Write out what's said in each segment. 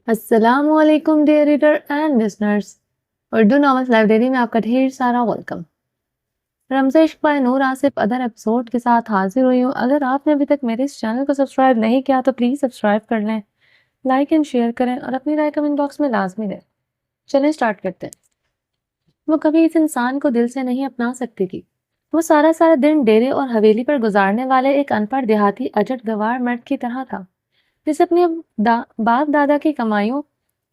السلام علیکم dear reader and listeners, Urdu novels library میں آپ کا ڈھیر سارا ویلکم۔ رمز عشق بائے نور آصف ادر ایپیسوڈ کے ساتھ حاضر ہوئی ہوں۔ اگر آپ نے ابھی تک میرے اس چینل کو سبسکرائب نہیں کیا تو پلیز سبسکرائب کر لیں، لائک اینڈ شیئر کریں اور اپنی رائے کمنٹ باکس میں لازمی دیں۔ چلیں سٹارٹ کرتے ہیں۔ وہ کبھی اس انسان کو دل سے نہیں اپنا سکتی تھی۔ وہ سارا دن ڈیرے اور حویلی پر گزارنے والے ایک ان پڑھ دیہاتی اجٹ گوار مرد کی طرح تھا، جسے اپنے باپ دادا کی کمائیوں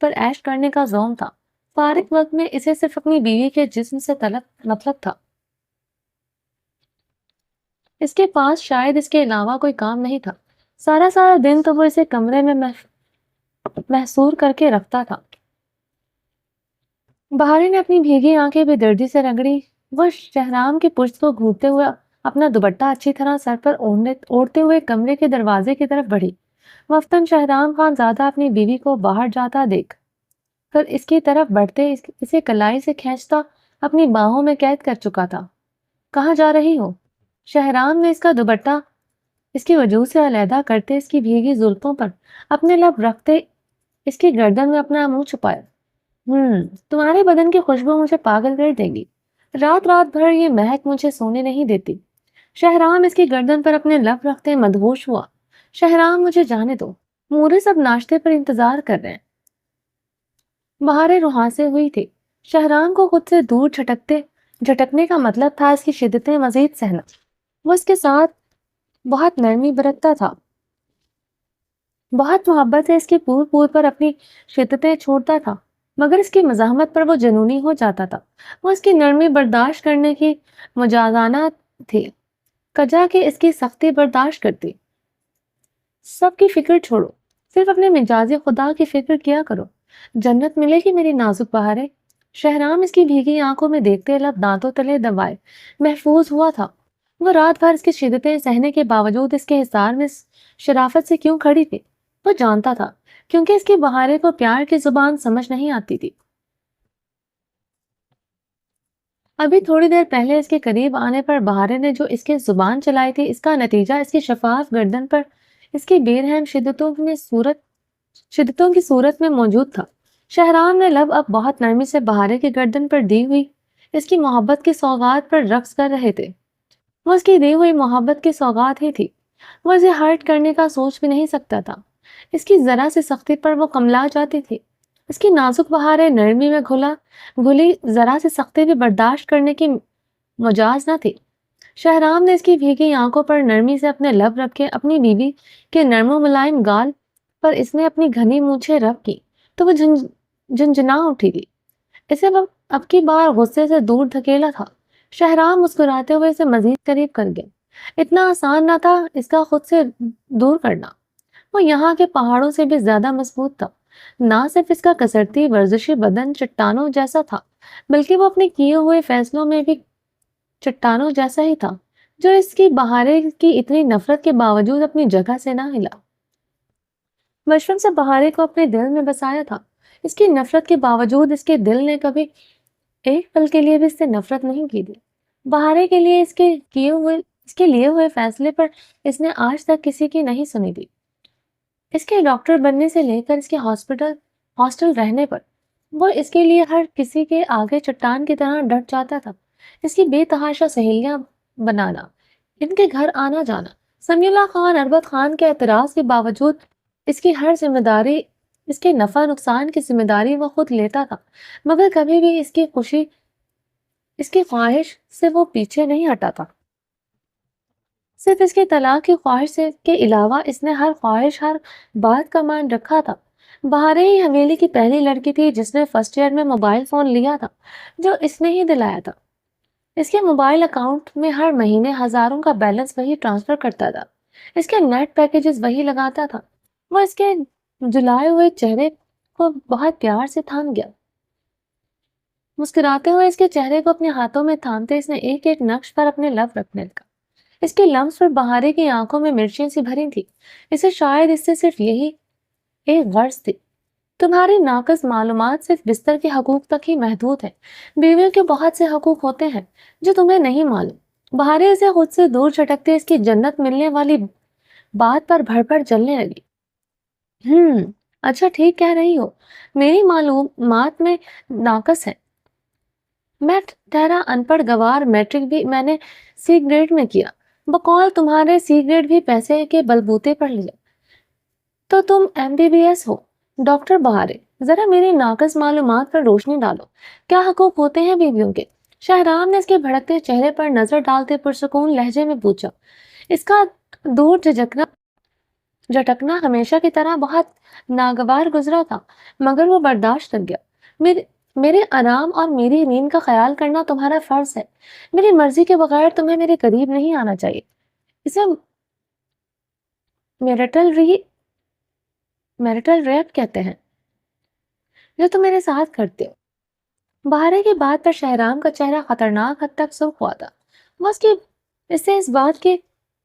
پر عیش کرنے کا ذوق تھا۔ فارغ وقت میں اسے صرف اپنی بیوی کے جسم سے مطلب تھا۔ اس کے پاس شاید اس کے علاوہ کوئی کام نہیں تھا۔ سارا دن تو وہ اسے کمرے میں محصور کر کے رکھتا تھا۔ بہارے نے اپنی بھیگی آنکھیں بے دردی سے رگڑی۔ وہ شہرام کی پشت کو گھومتے ہوئے اپنا دوپٹہ اچھی طرح سر پر اوڑھتے ہوئے کمرے کے دروازے کی طرف بڑھی۔ وفتاً شہرام خان زادہ اپنی بیوی کو باہر جاتا دیکھ کر اس کی طرف بڑھتے اسے کلائی سے کھینچتا اپنی باہوں میں قید کر چکا تھا۔ کہاں جا رہی ہو؟ شہرام نے اس کا دوپٹہ اس کی وجوہ سے علیحدہ کرتے اس کی بھیگی زلفوں پر اپنے لب رکھتے اس کی گردن میں اپنا منہ چھپایا۔ تمہارے بدن کی خوشبو مجھے پاگل کر دے گی۔ رات بھر یہ مہک مجھے سونے نہیں دیتی۔ شہرام اس کی گردن پر اپنے لب رکھتے مدہوش ہوا۔ شہرام مجھے جانے دو، مورے سب ناشتے پر انتظار کر رہے ہیں۔ بہاریں روحاں سے ہوئی تھی۔ شہرام کو خود سے دور جھٹکنے کا مطلب تھا اس کی شدتیں مزید سہنا۔ وہ اس کے ساتھ بہت نرمی برتتا تھا، بہت محبت سے اس کی پور پر اپنی شدتیں چھوڑتا تھا، مگر اس کی مزاحمت پر وہ جنونی ہو جاتا تھا۔ وہ اس کی نرمی برداشت کرنے کی مجازانہ تھی، کجا کہ اس کی سختی برداشت کرتی۔ سب کی فکر چھوڑو، صرف اپنے مجازی خدا کی فکر کیا کرو، جنت ملے گی میری نازک بہاریں۔ شہرام اس کی بھیگی آنکھوں میں دیکھتے لب دانتوں تلے دبائے محفوظ ہوا تھا۔ وہ رات بھر اس کی شدتیں سہنے کے باوجود اس کے حصار میں شرافت سے کیوں کھڑی تھی؟ وہ جانتا تھا، کیونکہ اس کی بہاریں کو پیار کی زبان سمجھ نہیں آتی تھی۔ ابھی تھوڑی دیر پہلے اس کے قریب آنے پر بہاریں نے جو اس کے زبان چلائی تھی، اس کا نتیجہ اس کی شفاف گردن پر اس کی بے رحم شدتوں کی صورت میں موجود تھا۔ شہرام نے لب اب بہت نرمی سے بہاریں کی گردن پر دی ہوئی اس کی محبت کی سوغات پر رقص کر رہے تھے۔ وہ اس کی دی ہوئی محبت کی سوغات ہی تھی۔ وہ اسے ہرٹ کرنے کا سوچ بھی نہیں سکتا تھا۔ اس کی ذرا سی سختی پر وہ کملا جاتی تھی۔ اس کی نازک بہاریں نرمی میں گھلی ذرا سی سختی بھی برداشت کرنے کی مجاز نہ تھی۔ شہرام نے اس کی بھیگی آنکھوں پر نرمی سے اپنے لب رکھ کے اپنی بیوی کے نرم و ملائم گال پر اس نے اپنی گھنی مونچھیں رب کی تو وہ جنجنا اٹھی تھی۔ اسے اب کی بار غصے سے دور دھکیلا تھا۔ شہرام مسکراتے ہوئے اسے مزید قریب کر گیا۔ اتنا آسان نہ تھا اس کا خود سے دور کرنا۔ وہ یہاں کے پہاڑوں سے بھی زیادہ مضبوط تھا۔ نہ صرف اس کا کسرتی ورزشی بدن چٹانوں جیسا تھا، بلکہ وہ اپنے کیے ہوئے فیصلوں میں بھی چٹانوں جیسا ہی تھا، جو اس کی بہاریں کی اتنی نفرت کے باوجود اپنی جگہ سے نہ ہلا۔ بچپن سے بہاریں کو اپنے دل میں بسایا تھا۔ اس کی نفرت کے باوجود اس کے دل نے کبھی ایک پل کے لیے بھی اس سے نفرت نہیں کی تھی۔ بہاریں کے لیے اس کے لیے ہوئے فیصلے پر اس نے آج تک کسی کی نہیں سنی تھی۔ اس کے ڈاکٹر بننے سے لے کر اس کے ہاسٹل رہنے پر وہ اس کے لیے ہر کسی کے آگے چٹان کی طرح ڈٹ جاتا تھا۔ اس کی بے تحاشا سہیلیاں بنانا، ان کے گھر آنا جانا، سمیع اللہ خان اربت خان کے اعتراض کے باوجود اس کی ہر ذمہ داری، اس کے نفع نقصان کی ذمہ داری وہ خود لیتا تھا، مگر کبھی بھی اس کی خواہش سے وہ پیچھے نہیں ہٹا تھا۔ صرف اس کے طلاق کی خواہش کے علاوہ اس نے ہر خواہش، ہر بات کا مان رکھا تھا۔ بہاریں ہی حویلی کی پہلی لڑکی تھی جس نے فرسٹ ایئر میں موبائل فون لیا تھا، جو اس نے ہی دلایا تھا۔ اس کے موبائل اکاؤنٹ میں ہر مہینے ہزاروں کا بیلنس وہی ٹرانسفر کرتا تھا، اس کے نیٹ پیکیجز وہی لگاتا تھا۔ وہ اس کے جلائے ہوئے چہرے کو بہت پیار سے تھام گیا۔ مسکراتے ہوئے اس کے چہرے کو اپنے ہاتھوں میں تھامتے اس نے ایک ایک نقش پر اپنے لب رکھنے لگا۔ اس کے لمس پر بہاریں کی آنکھوں میں مرچیں سی بھری تھی۔ اسے شاید اس سے صرف یہی ایک غرض تھی، تمہاری ناقص معلومات صرف بستر کے حقوق تک ہی محدود ہیں، بیویوں کے بہت سے حقوق ہوتے ہیں جو تمہیں نہیں معلوم۔ بہاریں اسے خود سے دور جھٹکتے اس کی جنت ملنے والی بات پر بھڑ جلنے لگی۔ اچھا ٹھیک کہہ رہی ہو، میری معلومات میں ناقص ہے۔ میں ٹھہرا ان پڑھ گوار، میٹرک بھی میں نے سی گریڈ میں کیا، بقول تمہارے سی گریڈ بھی پیسے کے بلبوتے پر لیا، تو تم ایم بی بی ایس ہو۔ ڈاکٹر بہارے، ذرا میری ناقص معلومات پر روشنی ڈالو، کیا حقوق ہوتے ہیں بیویوں کے؟ شہرام نے اس کے بھڑکتے چہرے پر نظر ڈالتے پرسکون لہجے میں پوچھا۔ اس کا دور جھٹکنا ہمیشہ کی طرح بہت ناگوار گزرا تھا، مگر وہ برداشت کر گیا۔ میرے آرام اور میری نیند کا خیال کرنا تمہارا فرض ہے، میری مرضی کے بغیر تمہیں میرے قریب نہیں آنا چاہیے۔ اسے میرٹل ریپ کہتے ہیں، جو تم میرے ساتھ کرتے ہو۔ بہارے کی بات پر شہرام کا چہرہ خطرناک حد تک سرخ ہوا تھا۔ وہ اس سے اس بات کی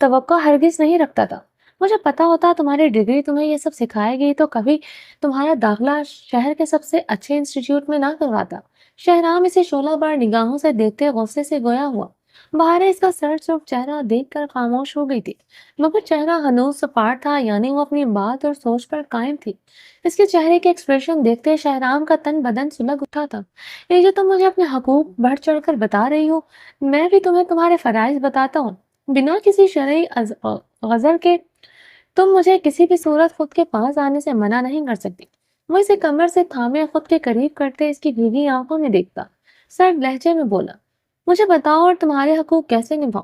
توقع ہرگز نہیں رکھتا تھا۔ مجھے پتا ہوتا تمہاری ڈگری تمہیں یہ سب سکھائے گی تو کبھی تمہارا داخلہ شہر کے سب سے اچھے انسٹیٹیوٹ میں نہ کرواتا۔ شہرام اسے شعلہ بار نگاہوں سے دیکھتے غصے سے گویا ہوا۔ بہارے اس کا سر سرخ چہرہ دیکھ کر خاموش ہو گئی تھی، مگر چہرہ ہنوز سپاٹ تھا، یعنی وہ اپنی بات اور سوچ پر قائم تھی۔ اس کے چہرے کے ایکسپریشن دیکھتے شہرام کا تن بدن سلگ اٹھا تھا۔ یہ جو تم مجھے اپنے حقوق بڑھ چڑھ کر بتا رہی ہو، میں بھی تمہیں تمہارے فرائض بتاتا ہوں، بنا کسی شرعی غضر کے تم مجھے کسی بھی صورت خود کے پاس آنے سے منع نہیں کر سکتی۔ وہ اسے کمر سے تھامے خود کے قریب کرتے اس کی بھیگی آنکھوں میں دیکھتا سرد لہجے میں بولا، مجھے بتاؤ اور تمہارے حقوق کیسے نبھاؤ؟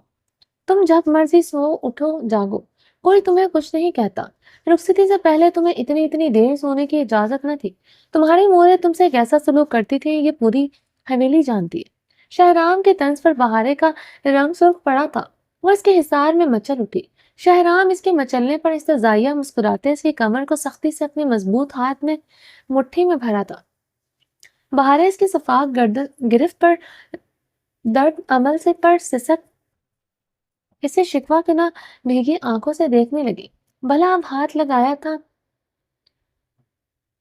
تم جب مرضی سو اٹھو جاگو، کوئی تمہیں کچھ نہیں کہتا۔ رخصتی سے پہلے تمہیں اتنی دیر سونے کی اجازت نہ تھی۔ تمہاری موریں تم سے کیسا سلوک کرتی تھی یہ پوری حویلی جانتی ہے۔ شہرام کے طنز پر بہارے کا رنگ سرخ پڑا تھا، وہ اس کے حصار میں مچل اٹھی۔ شہرام اس کے مچلنے پر استزائیہ مسکراتے اس کی کمر کو سختی سے اپنے مضبوط ہاتھ میں مٹھی میں بھرا تھا۔ بہارے اس کی صفاق گرفت پر درد عمل سے پر سسک اسے شکوہ کے نہ بھیگی آنکھوں سے دیکھنے لگی۔ بھلا اب ہاتھ لگایا تھا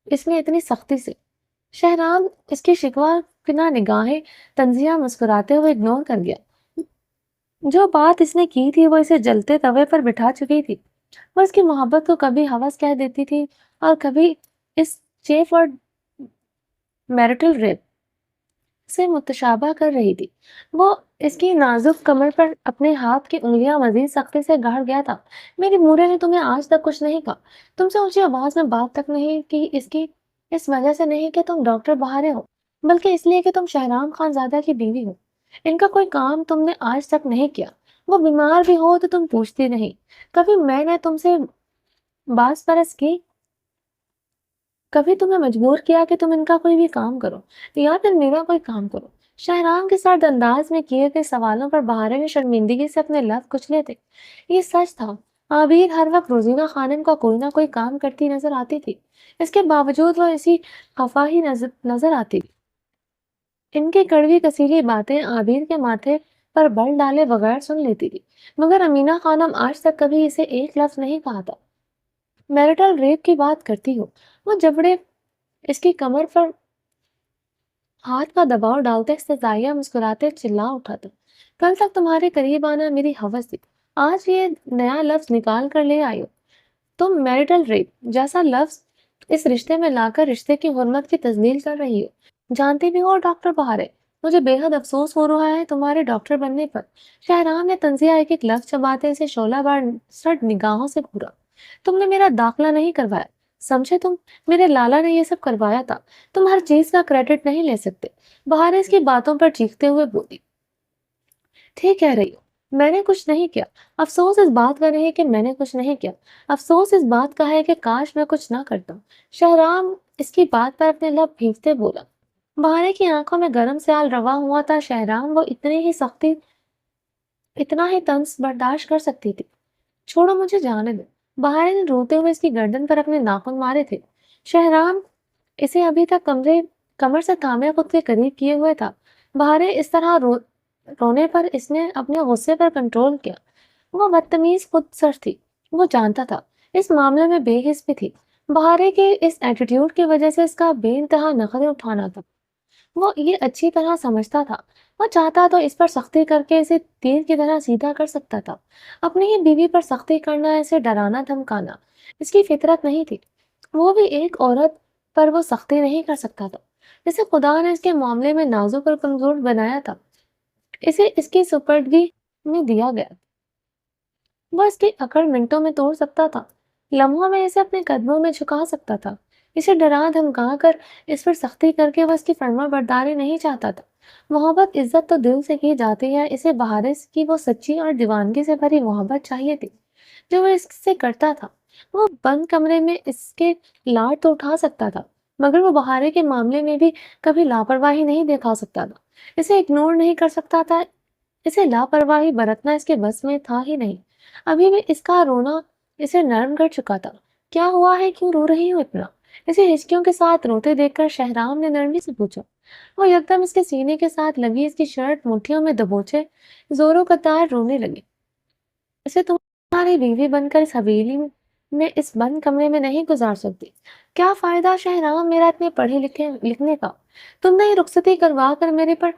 اس نے اتنی سختی سے؟ شہرام اس کی شکوہ کے نہ نگاہیں تنزیہ مسکراتے ہوئے اگنور کر گیا۔ جو بات اس نے کی تھی وہ اسے جلتے توے پر بٹھا چکی تھی۔ وہ اس کی محبت کو کبھی ہوس کہہ دیتی تھی اور کبھی اس چیف اور میرٹل ریپ سے متشابہ کر رہی تھی۔ وہ اس کی نازک کمر پر اپنے ہاتھ کی انگلیاں مزید سختی سے گاڑ گیا تھا۔ میری مورے نے تمہیں آج تک کچھ نہیں کہا، تم سے اونچی آواز میں بات تک نہیں کی، اس وجہ سے نہیں کہ تم ڈاکٹر بہارے ہو، بلکہ اس لیے کہ تم شہرام خان زادہ کی بیوی ہو۔ ان کا کوئی کام تم نے آج تک نہیں کیا، وہ بیمار بھی ہو تو تم پوچھتی نہیں۔ کبھی میں نے تم سے باز پرس کی، کبھی تمہیں مجبور کیا کہ تم ان کا کوئی بھی کام کرو یا پھر میرا کوئی کام کرو؟ شہرام کے سرد انداز میں کیے گئے سوالوں پر بہارے نے شرمندگی سے اپنے لب کچلے تھے۔ یہ سچ تھا، عابیر ہر وقت روزینہ خانم کا کوئی نہ کوئی کام کرتی نظر آتی تھی، اس کے باوجود وہ اسی خفا ہی نظر آتی تھی۔ ان کی کڑوی کسیلی باتیں عابیر کے ماتھے پر بل ڈالے بغیر سن لیتی تھی، مگر امینہ خانم آج تک کبھی اسے ایک لفظ نہیں کہا تھا۔ میرٹل ریپ کی بات کرتی ہو؟ وہ جبڑے اس کی کمر پر ہاتھ کا دباؤ ڈالتے استزائیہ مسکراتے چلا اٹھا تھا۔ کل تک تمہارے قریب آنا میری ہوس تھی، آج یہ نیا لفظ نکال کر لے آئی ہو تم۔ میرٹل ریپ جیسا لفظ اس رشتے میں لا کر رشتے کی حرمت کی تذلیل کر رہی ہو۔ جانتی بھی ہو ڈاکٹر بہارے، مجھے بے حد افسوس ہو رہا ہے تمہارے ڈاکٹر بننے پر۔ شہرام نے تنزیہ ایک لفظ چباتے اسے شعلہ بار سرد نگاہوں سے گھورا۔ تم نے میرا داخلہ نہیں کروایا، سمجھے تم؟ میرے لالا نے یہ سب کروایا تھا، تم ہر چیز کا کریڈٹ نہیں لے سکتے۔ بہارے اس کی باتوں پر چیختے ہوئے بولی، ٹھیک کہہ رہی ہو، میں نے کچھ نہیں کیا۔ افسوس اس بات کا نہیں کہ میں نے کچھ نہیں کیا، افسوس اس بات کا ہے کہ کاش میں کچھ نہ کرتا۔ شہرام اس کی بات پر اپنے لب بھیجتے بولا۔ بہارے کی آنکھوں میں گرم سیال روا ہوا تھا، شہرام وہ اتنا ہی طنز برداشت کر سکتی تھی۔ چھوڑو مجھے جانے دو۔ بہارے نے روتے ہوئے اس کی گردن پر اپنے ناخن مارے تھے۔ شہرام اسے ابھی تک کمر سے تھامے خود کے قریب کیے ہوئے تھا۔ بہارے اس طرح رونے پر اس نے اپنے غصے پر کنٹرول کیا۔ وہ بدتمیز خود سر تھی، وہ جانتا تھا، اس معاملے میں بے حس بھی تھی۔ بہارے کے اس ایٹیٹیوڈ کی وجہ سے اس کا بے انتہا نخرے اٹھانا تھا، وہ یہ اچھی طرح سمجھتا تھا۔ وہ چاہتا تو اس پر سختی کر کے اسے تیر کی طرح سیدھا کر سکتا تھا۔ اپنی ہی بیوی پر سختی کرنا، اسے ڈرانا دھمکانا اس کی فطرت نہیں تھی۔ وہ بھی ایک عورت پر وہ سختی نہیں کر سکتا تھا جسے خدا نے اس کے معاملے میں نازک اور کمزور بنایا تھا. اسے اس کی سپردگی میں دیا گیا. وہ اس کی اکڑ منٹوں میں توڑ سکتا تھا، لمحوں میں اسے اپنے قدموں میں جھکا سکتا تھا. اسے ڈرا دھمکا کر اس پر سختی کر کے وہ اس کی فرما برداری نہیں چاہتا تھا. محبت عزت تو دل سے کی جاتی ہے، اسے بہارے کی وہ سچی اور دیوانگی سے بھری محبت چاہیے تھی جو وہ اس سے کرتا تھا. وہ بند کمرے میں اس کے لاڈ تو اٹھا سکتا تھا، مگر وہ بہارے کے معاملے میں بھی کبھی لاپرواہی نہیں دکھا سکتا تھا. اسے اگنور نہیں کر سکتا تھا. اسے لاپرواہی برتنا اس کے بس میں تھا ہی نہیں. ابھی بھی اس کا رونا اسے نرم کر چکا تھا. کیا ہوا ہے، کیوں رو رہی ہوں اتنا؟ اسے ہچکیوں کے ساتھ روتے دیکھ کر شہرام نے نرمی سے پوچھا. وہ یکدم اس کے سینے کے ساتھ لگی اس کی شرٹ مٹھیوں میں دبوچے زوروں قطار رونے لگی. اسے تمہاری بیوی بن کر اس حویلی میں اس بند کمرے میں نہیں گزار سکتی. کیا فائدہ شہرام میرا اتنے پڑھے لکھنے کا؟ تم نے یہ رخصتی کروا کر میرے پر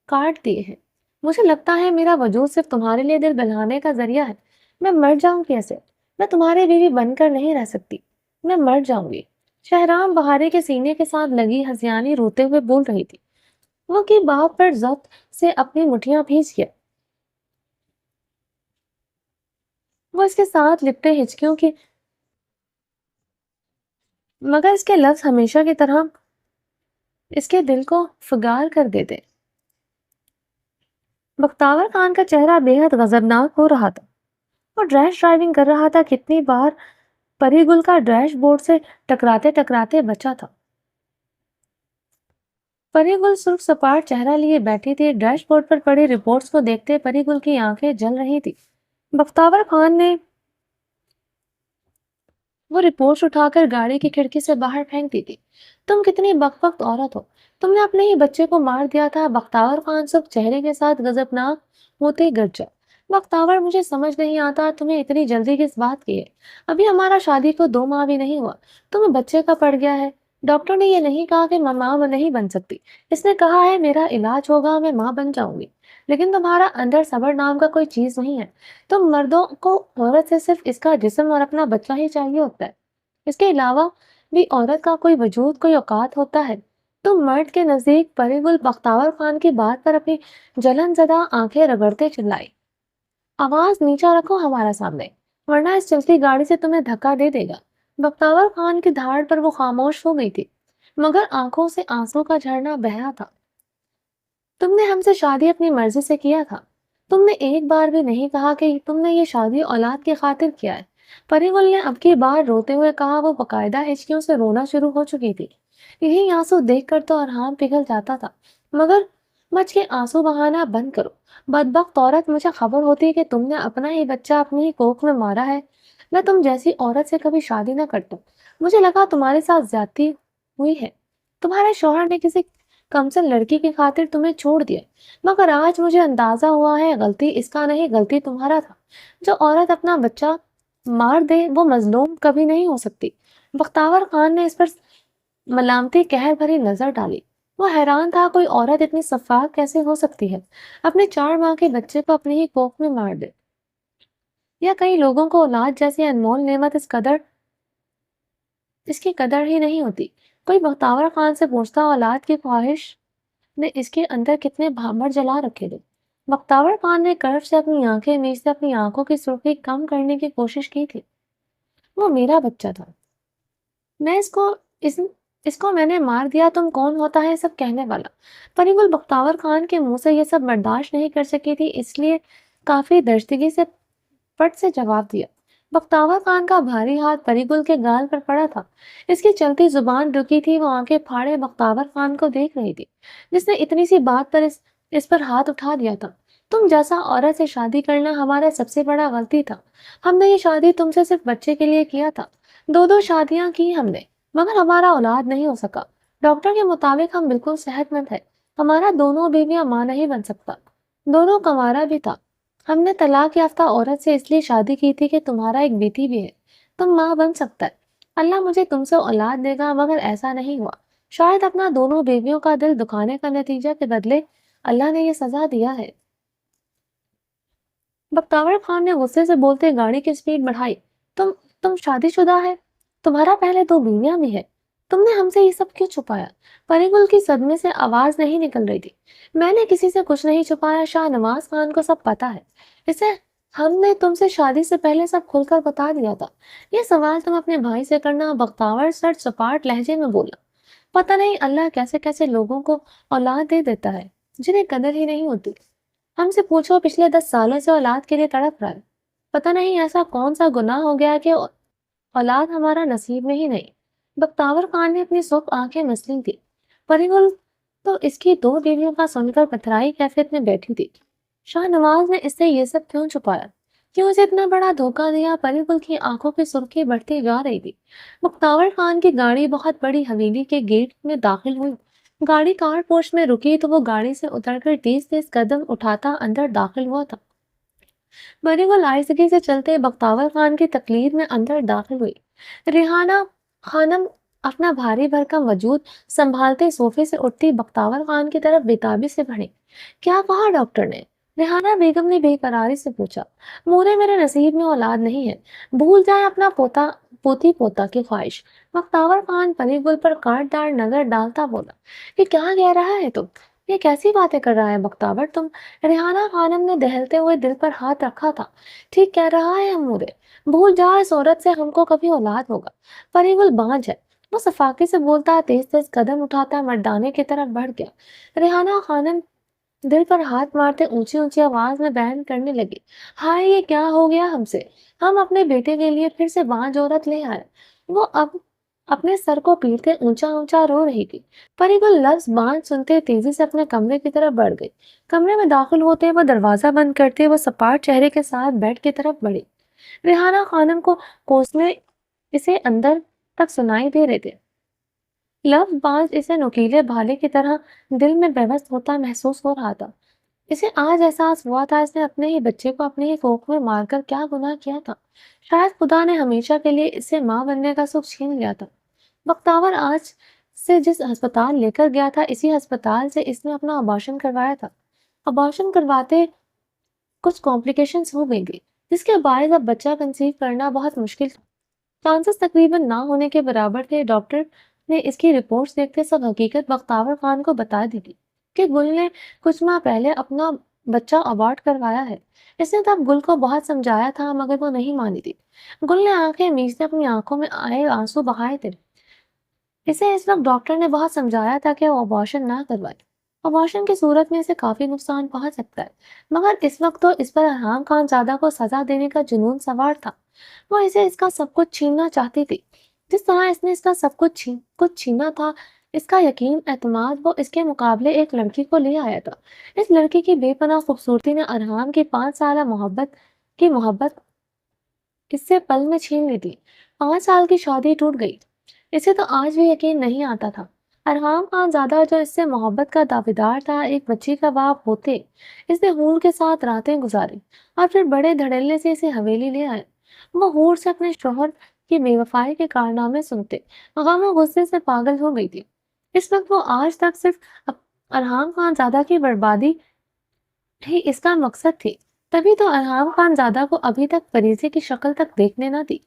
کاٹ دیے ہیں. مجھے لگتا ہے میرا وجود صرف تمہارے لیے دل بہلانے کا ذریعہ ہے. میں مر جاؤں کیسے؟ میں تمہاری بیوی بن کر نہیں رہ سکتی. میں مر جاؤں گی. شہرام بہارے کے سینے کے ساتھ لگی ہسیانی روتے ہوئے بول رہی تھی. وہ کی باپ پر ضبط سے اپنی مٹھیاں بھیج گیا. وہ اس کے ساتھ لپٹے ہچکیوں کی، مگر اس کے لفظ ہمیشہ کی طرح اس کے دل کو فگار کر دیتے. بختاور خان کا چہرہ بے حد غضبناک ہو رہا تھا. وہ ریش ڈرائیونگ کر رہا تھا. کتنی بار پری گل کا ڈیش بورڈ سے ٹکراتے ٹکراتے بچا تھا. پری گل سرخ سپاٹ چہرہ لیے بیٹھی تھی. ڈیش بورڈ پر پڑی رپورٹس کو دیکھتے پری گل کی آنکھیں جل رہی تھی. بختاور خان نے وہ رپورٹس اٹھا کر گاڑی کی کھڑکی سے باہر پھینک دی تھی. تم کتنی بک عورت ہو، تم نے اپنے ہی بچے کو مار دیا تھا. بختاور خان سرخ چہرے کے ساتھ غضبناک ہوتے گرجا. بختاور، مجھے سمجھ نہیں آتا تمہیں اتنی جلدی کس بات کی ہے. ابھی ہمارا شادی کو 2 ماہ بھی نہیں ہوا، تمہیں بچے کا پڑ گیا ہے. ڈاکٹر نے یہ نہیں کہا کہ میں ماں نہیں بن سکتی. اس نے کہا ہے میرا علاج ہوگا، میں ماں بن جاؤں گی. لیکن تمہارا اندر صبر نام کا کوئی چیز نہیں ہے. تم مردوں کو عورت سے صرف اس کا جسم اور اپنا بچہ ہی چاہیے ہوتا ہے. اس کے علاوہ بھی عورت کا کوئی وجود، کوئی اوقات ہوتا ہے. تم مرد کے نزدیک پری گل بختاور خان کی بات پر اپنی جلن زدہ آنکھیں رگڑتے چلائی. آواز نیچا رکھو ہمارا سامنے، ورنہ اس چلتی گاڑی سے تمہیں دھکا دے دے گا. بختاور خان کی دھاڑ پر وہ خاموش ہو گئی تھی، مگر آنکھوں سے آنسو کا جھرنا بہ رہا تھا. تم نے ہم سے شادی اپنی مرضی سے کیا تھا. تم نے ایک بار بھی نہیں کہا کہ تم نے یہ شادی اولاد کی خاطر کیا ہے. پری گل نے اب کی بار روتے ہوئے کہا. وہ باقاعدہ ہچکیوں سے رونا شروع ہو چکی تھی. یہی آنسو دیکھ کر تو ارحام پگھل جاتا تھا. مگر بچ کے آنسو بہانا بند کرو. بدبخت عورت، مجھے خبر ہوتی کہ تم نے اپنا ہی بچہ اپنی ہی کوکھ میں مارا ہے، میں تم جیسی عورت سے کبھی شادی نہ کرتا. مجھے لگا تمہارے ساتھ زیادتی ہوئی ہے. تمہارے شوہر نے کسی کمسن لڑکی کی خاطر تمہیں چھوڑ دیا. مگر آج مجھے اندازہ ہوا ہے غلطی اس کا نہیں، غلطی تمہارا تھا. جو عورت اپنا بچہ مار دے وہ مظلوم کبھی نہیں ہو سکتی. بختاور خان نے اس پر ملامتی قہر بھری نظر ڈالی. وہ حیران تھا کوئی عورت اتنی شفاف کیسے ہو سکتی ہے، اپنے 4 ماہ کے بچے کو اپنی ہی کوکھ میں مار دے. یا کئی لوگوں کو اولاد جیسی انمول نعمت اس کی قدر ہی نہیں ہوتی. کوئی بختاور خان سے پوچھتا اولاد کی خواہش نے اس کے اندر کتنے بھامر جلا رکھے تھے. بختاور خان نے کرف سے اپنی آنکھیں میچتے اپنی آنکھوں کی سرخی کم کرنے کی کوشش کی تھی. وہ میرا بچہ تھا، میں اس کو میں نے مار دیا. تم کون ہوتا ہے سب کہنے والا؟ پری گل بختاور خان کے منہ سے یہ سب برداشت نہیں کر سکی تھی، اس لیے کافی درستگی سے پٹ سے جواب دیا. بختاور خان کا بھاری ہاتھ پری گل کے گال پر پڑا تھا. اس کی چلتی زبان رکی تھی. وہ آنکھیں پھاڑے بختاور خان کو دیکھ رہی تھی جس نے اتنی سی بات پر اس پر ہاتھ اٹھا دیا تھا. تم جیسا عورت سے شادی کرنا ہمارا سب سے بڑا غلطی تھا. ہم نے یہ شادی تم سے صرف بچے کے لیے کیا تھا. 2 شادیاں کی ہم نے، مگر ہمارا اولاد نہیں ہو سکا. ڈاکٹر کے مطابق ہم بالکل صحت مند ہے. ہمارا دونوں بیویاں ماں نہیں بن سکتا. دونوں کنوارا بھی تھا. ہم نے طلاق یافتہ عورت سے اس لیے شادی کی تھی کہ تمہارا ایک بیٹی بھی ہے، تم ماں بن سکتا ہے. اللہ مجھے تم سے اولاد دے گا، مگر ایسا نہیں ہوا. شاید اپنا دونوں بیویوں کا دل دکھانے کا نتیجہ کے بدلے اللہ نے یہ سزا دیا ہے. بختاور خان نے غصے سے بولتے گاڑی کی سپیڈ بڑھائی. تم شادی شدہ ہے؟ تمہارا پہلے 2 بیویاں بھی ہے، تم نے ہم سے یہ سب کیوں چھپایا؟ پری گل کی صدمے سے آواز نہیں نکل رہی تھی۔ میں نے کسی سے کچھ نہیں چھپایا، شاہ نواز خان کو سب پتا ہے، اسے ہم نے تم سے شادی سے پہلے سب کھل کر بتا دیا تھا۔ یہ سوال تم اپنے بھائی سے کرنا، بختاور سر سپاٹ لہجے میں بولا۔ پتہ نہیں اللہ کیسے کیسے لوگوں کو اولاد دے دیتا ہے جنہیں قدر ہی نہیں ہوتی۔ ہم سے پوچھو پچھلے 10 سالوں سے اولاد کے لیے تڑپ رہا ہے، پتہ نہیں ایسا کون سا گناہ ہو گیا کہ اولاد ہمارا نصیب میں ہی نہیں۔ بختاور خان نے اپنی سرخ آنکھیں مسلی تھی۔ پری گل تو اس کی 2 بیویوں کا سن کر پتھرائی کیفیت میں بیٹھی تھی۔ شاہ نواز نے اس سے یہ سب کیوں چھپایا؟ کیوں اسے اتنا بڑا دھوکہ دیا؟ پری گل کی آنکھوں کی سرخی بڑھتی جا رہی تھی۔ بختاور خان کی گاڑی بہت بڑی حویلی کے گیٹ میں داخل ہوئی۔ گاڑی کار پوش میں رکی تو وہ گاڑی سے اتر کر تیز تیز قدم اٹھاتا اندر داخل ہوا تھا۔ پری گل آہستگی سے چلتے بختاور خان کی تقلید میں اندر داخل ہوئی۔ ریحانہ خانم اپنا بھاری بھرکم وجود سنبھالتے صوفے سے اٹھتی بختاور خان کی طرف بےتابی سے بڑھی۔ کیا کہا ڈاکٹر نے؟ ریحانہ بیگم نے بے قراری سے پوچھا۔ مورے میرے نصیب میں اولاد نہیں ہے، بھول جائے اپنا پوتی پوتا کی خواہش۔ بختاور خان پری گل پر کاٹ دار نظر ڈالتا بولا، یہ کیا کہہ رہا ہے تم؟ یہ کیسی باتیں کر رہا ہے بختاور تم؟ ریحانہ خانم نے دہلتے ہوئے دل پر ہاتھ رکھا تھا۔ ٹھیک کہہ رہا ہے مورے، بھول جا اس عورت سے ہم کو کبھی اولاد ہوگا۔ پری گل بانجھ ہے، وہ صفاقی سے بولتا تیز تیز قدم اٹھاتا مردانے کی طرف بڑھ گیا۔ ریحانہ خانم دل پر ہاتھ مارتے اونچی اونچی آواز میں بیان کرنے لگی، ہائے یہ کیا ہو گیا ہم سے؟ ہم اپنے بیٹے کے لیے پھر سے بانجھ عورت لے آئے۔ وہ اب اپنے سر کو پیٹتے اونچا اونچا رو رہی تھی۔ پری گل لفظ بانجھ سنتے تیزی سے اپنے کمرے کی طرف بڑھ گئی۔ کمرے میں داخل ہوتے وہ دروازہ بند کرتے وہ سپاٹ چہرے کے ساتھ بیڈ کی طرف بڑھی۔ ریحانہ خانم کو کوسنے اسے اندر تک سنائی دے رہے تھے۔ لفظ بانجھ اسے نوکیلے بھالے کی طرح دل میں بےبس ہوتا محسوس ہو رہا تھا۔ اسے آج احساس ہوا تھا اس نے اپنے ہی بچے کو اپنے ہی کوکھ میں مار کر کیا گناہ کیا تھا۔ شاید خدا نے ہمیشہ کے لیے اسے ماں بننے کا سکھ چھین لیا تھا۔ بختاور آج سے جس ہسپتال لے کر گیا تھا اسی ہسپتال سے اس نے اپنا ابارشن کروایا تھا۔ ابارشن کرواتے کچھ کمپلیکیشنز ہو گئی تھی جس کے باعث اب بچہ کنسیو کرنا بہت مشکل تھا۔ چانسز تقریباً نہ ہونے کے برابر تھے۔ ڈاکٹر نے اس کی رپورٹس دیکھتے سب حقیقت بختاور خان کو بتا دی تھی کہ گل نے کچھ ماہ پہلے اپنا بچہ ابارٹ کروایا ہے۔ اس نے تب گل کو بہت سمجھایا تھا مگر وہ نہیں مانی تھی۔ گل نے آنکھیں میچتے اپنی آنکھوں میں آئے آنسو بہائے تھے۔ اسے اس وقت ڈاکٹر نے بہت سمجھایا تھا کہ وہ ابارشن نہ کروائے، ابارشن کی صورت میں اسے کافی نقصان پہنچ سکتا ہے، مگر اس وقت تو اس پر ارحام خان زادہ کو سزا دینے کا جنون سوار تھا۔ وہ اسے اس کا سب کچھ چھیننا چاہتی تھی، جس طرح اس نے اس کا سب کچھ چھینا تھا۔ اس کا یقین اعتماد وہ اس کے مقابلے ایک لڑکی کو لے آیا تھا۔ اس لڑکی کی بے پناہ خوبصورتی نے ارحام کی 5 سالہ محبت اس سے پل میں چھین لی تھی۔ 5 سال کی شادی ٹوٹ گئی۔ اسے تو آج بھی یقین نہیں آتا تھا۔ ارحام خان زادہ جو اس سے محبت کا دعویدار تھا، ایک بچی کا باپ ہوتے اس نے حور کے ساتھ راتیں گزاری اور پھر بڑے دھڑلے سے اسے حویلی لے آئے۔ وہ حور سے اپنے شوہر کی بے وفائی کے کارنامے سنتے غم و غصے سے پاگل ہو گئی تھی۔ اس وقت وہ آج تک صرف ارحام خان زادہ کی بربادی ہی اس کا مقصد تھی۔ تبھی تو ارحام خان زادہ کو ابھی تک فریضے کی شکل تک دیکھنے نہ دی۔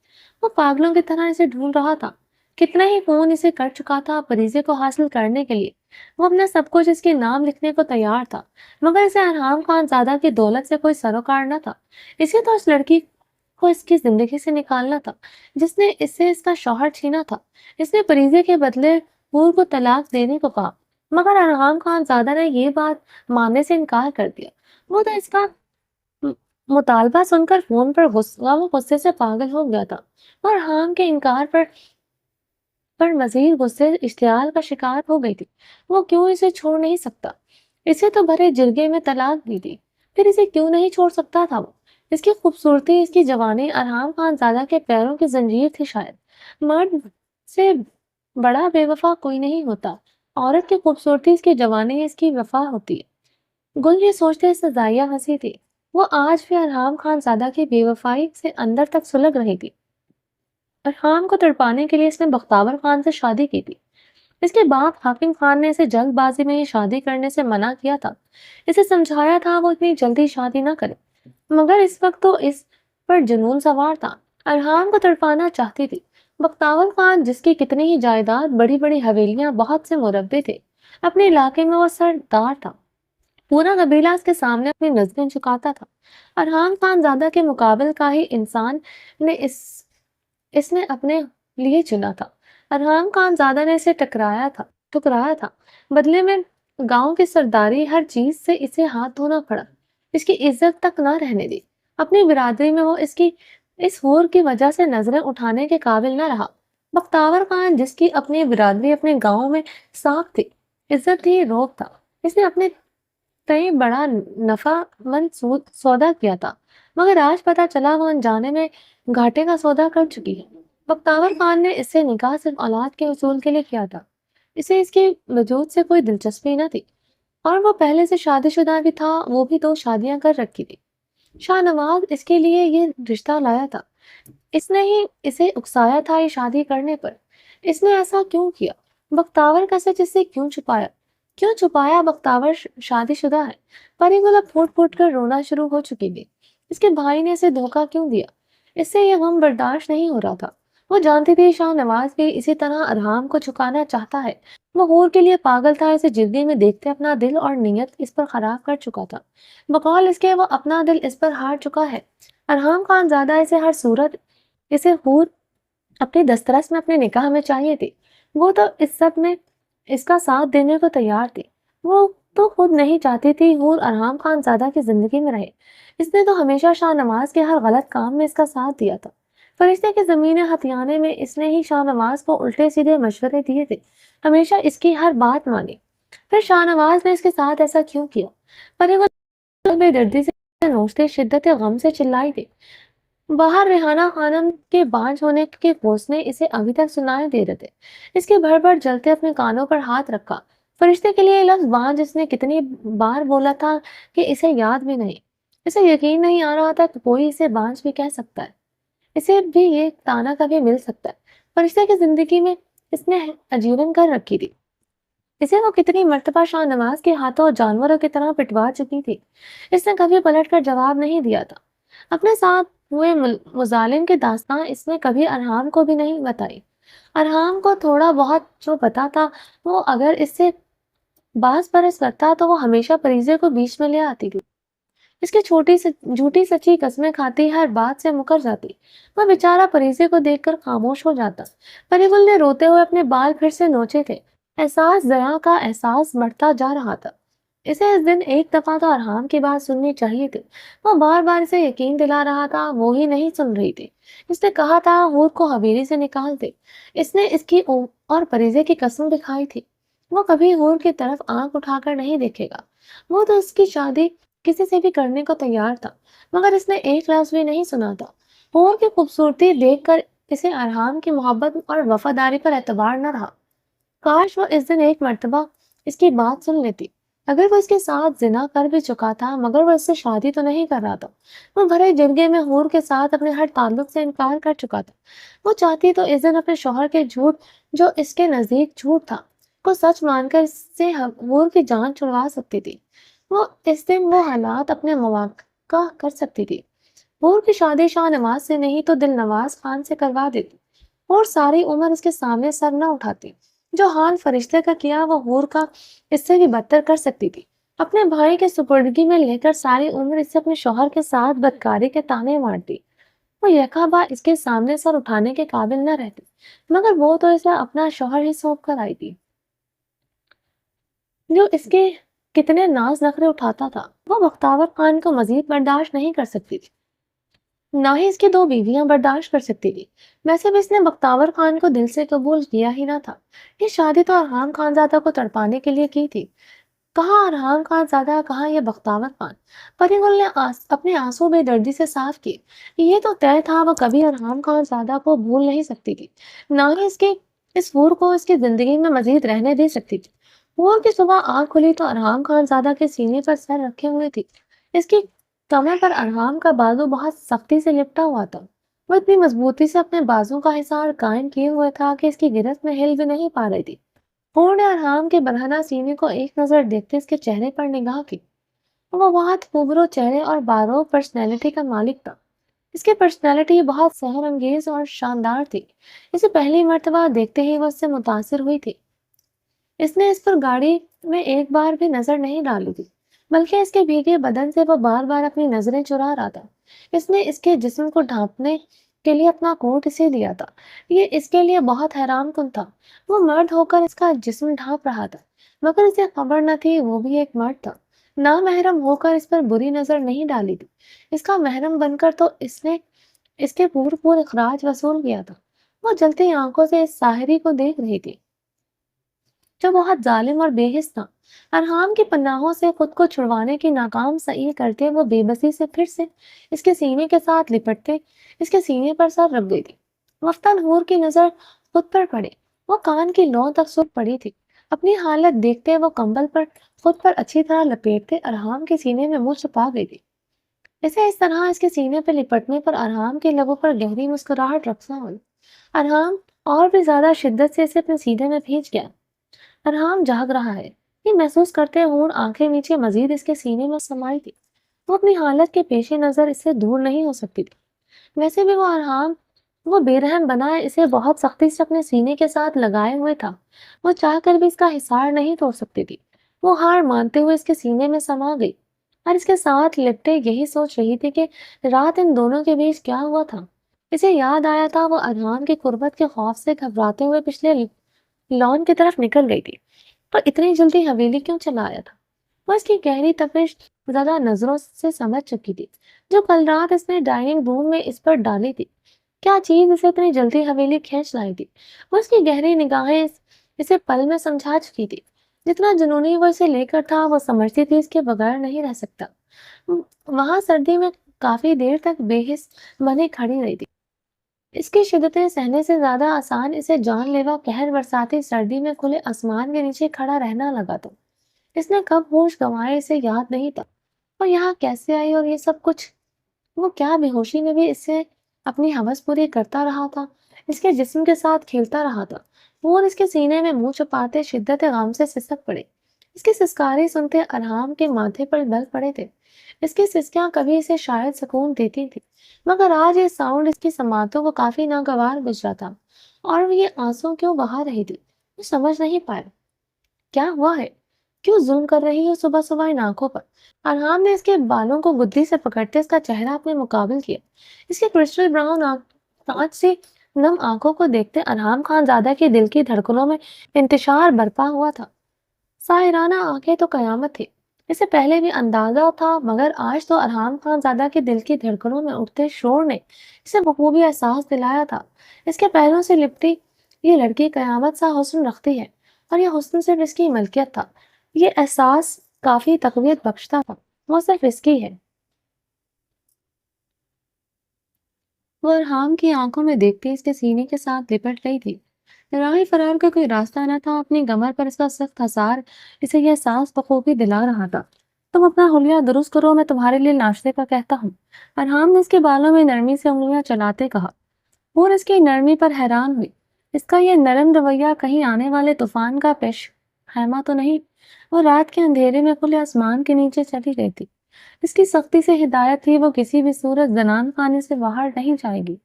وہ پاگلوں کی طرح اسے ڈھونڈ رہا تھا، کتنا ہی فون اسے کر چکا تھا فریضے کو حاصل کرنے کے لیے۔ وہ اپنا سب کچھ اس کے نام لکھنے کو تیار تھا، مگر اسے ارحام خان زادہ کی دولت سے کوئی سروکار نہ تھا۔ اسے تو اس لڑکی کو اس کی زندگی سے نکالنا تھا جس نے اس سے اس کا شوہر چھینا تھا۔ اس نے فریضے کے بدلے حور کو طلاق دینے کو کہا، مگر ارحام خان زادہ نے یہ بات ماننے سے انکار کر دیا۔ وہ تو اس کا مطالبہ سن کر فون پر غصے سے پاگل ہو گیا تھا اور ارحام کے انکار پر مزید غصے اشتعال کا شکار ہو گئی تھی۔ وہ کیوں اسے چھوڑ نہیں سکتا؟ اسے تو بھرے جرگے میں طلاق دی تھی، پھر اسے کیوں نہیں چھوڑ سکتا تھا؟ وہ اس کی خوبصورتی، اس کی جوانی ارحام خان زادہ کے پیروں کی زنجیر تھی شاید۔ مرد سے بڑا بے وفا کوئی نہیں ہوتا، عورت کی خوبصورتی اس کی جوانی اس کی وفا ہوتی ہے۔ گل یہ سوچتے سزائیہ ہنسی تھی۔ وہ آج بھی ارحام خان زادہ کی بے وفائی سے اندر تک سلگ رہی تھی۔ ارحام کو تڑپانے کے لیے اس نے بختاور خان سے شادی کی تھی۔ اس کے باپ حاکم خان نے اسے جلد بازی میں یہ شادی کرنے سے منع کیا تھا، اسے سمجھایا تھا وہ اتنی جلدی شادی نہ کرے، مگر اس وقت تو اس پر جنون سوار تھا، ارحام کو تڑپانا چاہتی تھی۔ بختاور خان جس کی کتنی ہی جائیداد، بڑی بڑی حویلیاں، بہت سے مربے تھے، اپنے علاقے میں وہ سردار تھا۔ پورا قبیلہ اس کے سامنے اپنی نظریں جھکاتا تھا۔ ارحان خان زادہ کے مقابل کا ہی انسان نے اس نے اپنے لیے چنا تھا۔ ارحان خان زادہ نے اسے ٹکرایا تھا۔ بدلے میں گاؤں کی سرداری، ہر چیز سے اسے ہاتھ دھونا پڑا، اس کی عزت تک نہ رہنے دی۔ اپنی برادری میں وہ اس حور کی وجہ سے نظریں اٹھانے کے قابل نہ رہا۔ بختاور خان جس کی اپنی برادری اپنے گاؤں میں ساکھ تھی، عزت تھی، روب تھا، اس نے اپنے تئیں بڑا نفع مند سودا کیا تھا، مگر آج پتا چلا وہ انجانے میں گھاٹے کا سودا کر چکی ہے۔ بختاور خان نے اس سے نکاح صرف اولاد کے حصول کے لیے کیا تھا، اسے اس کے وجود سے کوئی دلچسپی نہ تھی، اور وہ پہلے سے شادی شدہ بھی تھا، وہ بھی 2 شادیاں کر رکھی تھی۔ شاہ نواز اس کے لیے یہ رشتہ لایا تھا، اس نے ہی اسے اکسایا تھا یہ شادی کرنے پر۔ اس نے ایسا کیوں کیا؟ بختاور کا سچ اس سے کیوں چھپایا؟ بختاور شادی شدہ ہے۔ پری گل اب پھوٹ پھوٹ کر رونا شروع ہو چکی تھی۔ اس کے بھائی نے اسے دھوکہ کیوں دیا؟ اس سے یہ غم برداشت نہیں ہو رہا تھا۔ وہ جانتی تھی شاہ نواز بھی اسی طرح ارحام کو چھکانا چاہتا ہے۔ وہ حور کے لیے پاگل تھا، اسے جلدی میں دیکھتے اپنا دل اور نیت اس پر خراب کر چکا تھا۔ بقول اس کے وہ اپنا دل اس پر ہار چکا ہے۔ ارحام خان زادہ اسے ہر صورت اسے حور اپنی دسترس میں اپنے نکاح میں چاہیے تھی۔ وہ تو اس سب میں اس کا ساتھ دینے کو تیار تھی۔ وہ تو خود نہیں چاہتی تھی حور ارحام خان زادہ کی زندگی میں رہے۔ اس نے تو ہمیشہ شاہ نواز کے ہر غلط کام میں اس کا ساتھ دیا تھا۔ فرشتے کی زمینیں ہتھیانے میں اس نے ہی شاہ نواز کو الٹے سیدھے مشورے دیے تھے، ہمیشہ اس کی ہر بات مانی۔ پھر شاہ نواز نے اس کے ساتھ ایسا کیوں کیا؟ پری وہ بے دردی سے نوچتے، شدت غم سے چلائی تھی۔ باہر ریحانہ خانم کے بانجھ ہونے کے کوسنے اسے ابھی تک سنائی دے رہے تھے۔ اس کے بھر بھر جلتے اپنے کانوں پر ہاتھ رکھا۔ فرشتے کے لیے لفظ بانجھ اس نے کتنی بار بولا تھا کہ اسے یاد بھی نہیں۔ اسے یقین نہیں آ رہا تھا کہ کوئی اسے بانجھ بھی کہہ سکتا ہے، اسے بھی یہ تانا کبھی مل سکتا ہے۔ فرشتے کی زندگی میں اس نے اجیرن کر رکھی تھی، اسے وہ کتنی مرتبہ شاہ نواز کے ہاتھوں جانوروں کی طرح پٹوا چکی تھی۔ اس نے کبھی پلٹ کر جواب نہیں دیا تھا۔ اپنے ساتھ ہوئے مظالم کی داستان اس نے کبھی ارحام کو بھی نہیں بتائی۔ ارحام کو تھوڑا بہت جو پتا تھا، وہ اگر اس سے باز پرس کرتا تو وہ ہمیشہ پریزے کو بیچ میں لے آتی تھی۔ اس کی جھوٹی سچی قسمیں کھاتی، ہر بات سے مکر جاتی۔ وہ بیچارہ پریزے کو دیکھ کر خاموش ہو جاتا۔ پری گل نے روتے ہوئے اپنے بال پھر سے نوچے تھے۔ احساس ضیاء کا احساس بڑھتا جا رہا تھا۔ اسے اس دن ایک دفعہ تو ارحام کی بات سننی چاہیے تھی۔ وہ بار بار اسے یقین دلا رہا تھا، وہ ہی نہیں سن رہی تھی۔ اس نے کہا تھا حور کو حویلی سے نکال دے۔ اس نے اس کی اور پریزے کی قسم بھی کھائی تھی۔ وہ کبھی حور کی طرف آنکھ اٹھا کر نہیں دیکھے گا۔ وہ تو اس کی شادی کسی سے بھی کرنے کو تیار تھا، مگر اس نے ایک لفظ بھی نہیں سنا تھا۔ حور کی خوبصورتی دیکھ کر اسے ارحام کی محبت اور وفاداری پر اعتبار نہ رہا۔ کاش وہ اس دن ایک مرتبہ اس کی بات سن لیتی۔ اگر وہ اس کے ساتھ زنا کر بھی چکا تھا، مگر وہ اس سے شادی تو نہیں کر رہا تھا۔ وہ بھرے جرگے میں حور کے ساتھ اپنے ہر تعلق سے انکار کر چکا تھا۔ وہ چاہتی تو اس دن اپنے شوہر کے جھوٹ، جو اس کے نزدیک جھوٹ تھا، کو سچ مان کر اس سے حور کی جان چھڑوا سکتی تھی۔ وہ اس دن وہ حالات اپنے مواقع کر سکتی تھی۔ حور کی شادی شاہ نواز سے نہیں تو دل نواز خان سے کروا دیتی، اور ساری عمر اس کے سامنے سر نہ اٹھاتی۔ جو حال فرشتے کا کیا، وہ حور کا اس سے بھی بدتر کر سکتی تھی۔ اپنے بھائی کے سپردگی میں لے کر ساری عمر اسے اپنے شوہر کے ساتھ بدکاری کے تانے مارتی۔ وہ یکا بار اس کے سامنے سر اٹھانے کے قابل نہ رہتی، مگر وہ تو اسے اپنا شوہر ہی سونپ کر آئی تھی، جو اس کے کتنے ناز نخرے اٹھاتا تھا۔ وہ بختاور خان کو مزید برداشت نہیں کر سکتی تھی، نہ ہی اس کی 2 بیویاں برداشت کر سکتی تھی۔ ویسے بھی اس نے بختاور خان کو دل سے قبول کیا ہی نہ تھا۔ یہ شادی تو ارحام خانزادہ کو تڑپانے کے لیے کی تھی۔ کہاں ارحام خانزادہ، کہاں یہ بختاور خان؟ پری گل نے اپنے آنسو بے دردی سے صاف کیے۔ یہ تو طے تھا، وہ کبھی ارحام خانزادہ کو بھول نہیں سکتی تھی، نہ ہی اس حور کو اس کی زندگی میں مزید رہنے دے سکتی تھی۔ حور کی صبح آنکھ کھلی تو ارحام خانزادہ کے سینے پر سر رکھے ہوئے تھی۔ اس کی کمر پر ارحام کا بازو بہت سختی سے لپٹا ہوا تھا۔ وہ اتنی مضبوطی سے اپنے بازو کا حصار قائم کیے ہوئے تھا کہ اس کی گرفت میں ہل بھی نہیں پا رہی تھی۔ حور نے ارحام کے برہنہ سینے کو ایک نظر دیکھتے اس کے چہرے پر نگاہ کی۔ وہ بہت خوبرو چہرے اور باروب پرسنالٹی کا مالک تھا۔ اس کی پرسنالٹی بہت سحر انگیز اور شاندار تھی۔ اسے پہلی مرتبہ دیکھتے ہی وہ اس سے متاثر ہوئی تھی۔ اس نے اس پر گاڑی میں ایک بار بھی نظر نہیں ڈالی تھی، بلکہ اس کے بھیگے بدن سے وہ بار بار اپنی نظریں چرا رہا تھا۔ اس نے اس کے جسم کو ڈھانپنے کے لیے اپنا کوٹ اسے دیا تھا۔ یہ اس کے لیے بہت حیران کن تھا۔ وہ مرد ہو کر اس کا جسم ڈھانپ رہا تھا، مگر اسے خبر نہ تھی وہ بھی ایک مرد تھا۔ نامحرم ہو کر اس پر بری نظر نہیں ڈالی تھی، اس کا محرم بن کر تو اس نے اس کے پور اخراج وصول کیا تھا۔ وہ جلتی آنکھوں سے اس ساحری کو دیکھ رہی تھی جو بہت ظالم اور بے حس تھا۔ ارحام کی پناہوں سے خود کو چھڑوانے کی ناکام سعی کرتے وہ بے بسی سے پھر سے اس کے سینے کے ساتھ لپٹتے اس کے سینے پر سر رکھ گئی تھی۔ مفتن حور کی نظر خود پر پڑے، وہ کان کی لو تک سوکھ پڑی تھی۔ اپنی حالت دیکھتے وہ کمبل پر خود پر اچھی طرح لپیٹتے ارحام کے سینے میں منہ چھپا گئی تھی۔ اسے اس طرح اس کے سینے پہ لپٹنے پر ارحام کے لبوں پر گہری مسکراہٹ رقصاں ہوئی۔ ارحام اور بھی زیادہ شدت سے اسے اپنے سینے میں بھینچ گیا۔ ارحام جاگ رہا ہے، یہ محسوس کرتے ہون آنکھیں نیچے مزید اس کے سینے میں سمائی تھی۔ وہ اپنی حالت کے پیش نظر اس سے دور نہیں ہو سکتی تھی۔ ویسے بھی وہ ارحام وہ بے رحم بنائے اسے بہت سختی سے اپنے سینے کے ساتھ لگائے ہوئے تھا۔ وہ چاہ کر بھی اس کا حصار نہیں توڑ سکتی تھی۔ وہ ہار مانتے ہوئے اس کے سینے میں سما گئی اور اس کے ساتھ لپٹے یہی سوچ رہی تھی کہ رات ان دونوں کے بیچ کیا ہوا تھا۔ اسے یاد آیا تھا وہ ارحام کی قربت کے خوف سے گھبراتے ہوئے پچھلے لان کی طرف نکل گئی تھی، پر اتنی جلدی حویلی کیوں چلا آیا تھا؟ وہ اس کی گہری تپش زدہ نظروں سے سمجھ چکی تھی جو کل رات اس نے ڈائننگ روم میں اس پر ڈالی تھی۔ کیا چیز اسے اتنی جلدی حویلی کھینچ لائی تھی؟ وہ اس کی گہری نگاہیں اسے پل میں سمجھا چکی تھی۔ جتنا جنونی وہ اسے لے کر تھا وہ سمجھتی تھی اس کے بغیر نہیں رہ سکتا۔ وہاں سردی میں کافی دیر تک بے حس بنی کھڑی رہی تھی۔ اس کی شدتیں سہنے سے زیادہ آسان اسے جان لیوا قہر برساتی سردی میں کھلے آسمان کے نیچے کھڑا رہنا لگا تھا۔ اس نے کب ہوش گنوائے اسے یاد نہیں تھا، اور یہاں کیسے آئی اور یہ سب کچھ؟ وہ کیا بے ہوشی میں بھی اس سے اپنی ہوس پوری کرتا رہا تھا، اس کے جسم کے ساتھ کھیلتا رہا تھا۔ وہ اس کے سینے میں منہ چھپاتے شدت غم سے سسک پڑے۔ اس کی سسکاری سنتے ارحام کے ماتھے پر بل پڑے تھے۔ اس کی سسکیاں کبھی اسے شاید سکون دیتی تھی، مگر آج یہ ساؤنڈ اس کی سماعتوں کو کافی ناگوار گزرا تھا، اور وہ یہ آنسو کیوں بہا رہی تھی وہ سمجھ نہیں پایا۔ کیا ہوا ہے؟ کیوں ظلم کر رہی ہے صبح صبح ان آنکھوں پر؟ ارحام نے اس کے بالوں کو گدی سے پکڑتے اس کا چہرہ اپنے مقابل کیا۔ اس کے کرسٹل براؤن کانچ سے نم آنکھوں کو دیکھتے ارحام خان زادہ کے دل کی دھڑکنوں میں انتشار برپا ہوا تھا۔ ساحرانہ آنکھیں تو قیامت تھی، اسے پہلے بھی اندازہ تھا، مگر آج تو ارحام خان زادہ کے دل کی دھڑکنوں میں اٹھتے شور نے اسے بخوبی احساس دلایا تھا۔ اس کے پیروں سے لپٹی یہ لڑکی قیامت سا حسن رکھتی ہے، اور یہ حسن صرف اس کی ملکیت تھا۔ یہ احساس کافی تقویت بخشتا تھا، وہ صرف اس کی ہے۔ وہ ارحام کی آنکھوں میں دیکھتے اس کے سینے کے ساتھ لپٹ رہی تھی۔ راہ فرار کا کوئی راستہ نہ تھا، اپنی کمر پر اس کا سخت حصار اسے یہ احساس بخوبی دلا رہا تھا۔ تم اپنا حلیہ درست کرو، میں تمہارے لیے ناشتے کا کہتا ہوں، ارحام نے اس کے بالوں میں نرمی سے انگلیاں چلاتے کہا۔ اور اس کی نرمی پر حیران ہوئی۔ اس کا یہ نرم رویہ کہیں آنے والے طوفان کا پیش خیمہ تو نہیں؟ وہ رات کے اندھیرے میں کھلے آسمان کے نیچے چلی گئی تھی۔ اس کی سختی سے ہدایت تھی وہ کسی بھی صورت زنان خانے سے باہر نہیں جائے گی۔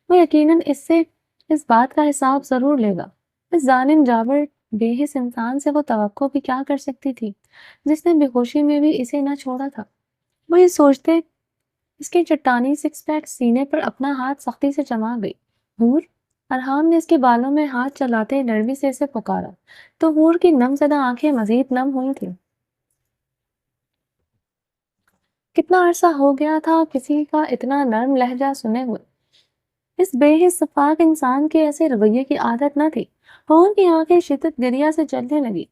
وہ یقیناً اس بات کا حساب ضرور لے گا۔ اس ظالم جابر بے حس انسان سے وہ توقع بھی کیا کر سکتی تھی جس نے بے ہوشی میں بھی اسے نہ چھوڑا تھا؟ وہ یہ سوچتے اس کے چٹانی سکس پیک سینے پر اپنا ہاتھ سختی سے جما گئی۔ حور! ارحام نے اس کے بالوں میں ہاتھ چلاتے نرمی سے اسے پکارا، تو حور کی نم زدہ آنکھیں مزید نم ہوئی تھیں۔ کتنا عرصہ ہو گیا تھا کسی کا اتنا نرم لہجہ سنے ہوئے۔ اس بے حس شفاق انسان کے ایسے رویے کی عادت نہ تھی۔ حور کی آنکھیں شدت گریا سے چلنے لگی۔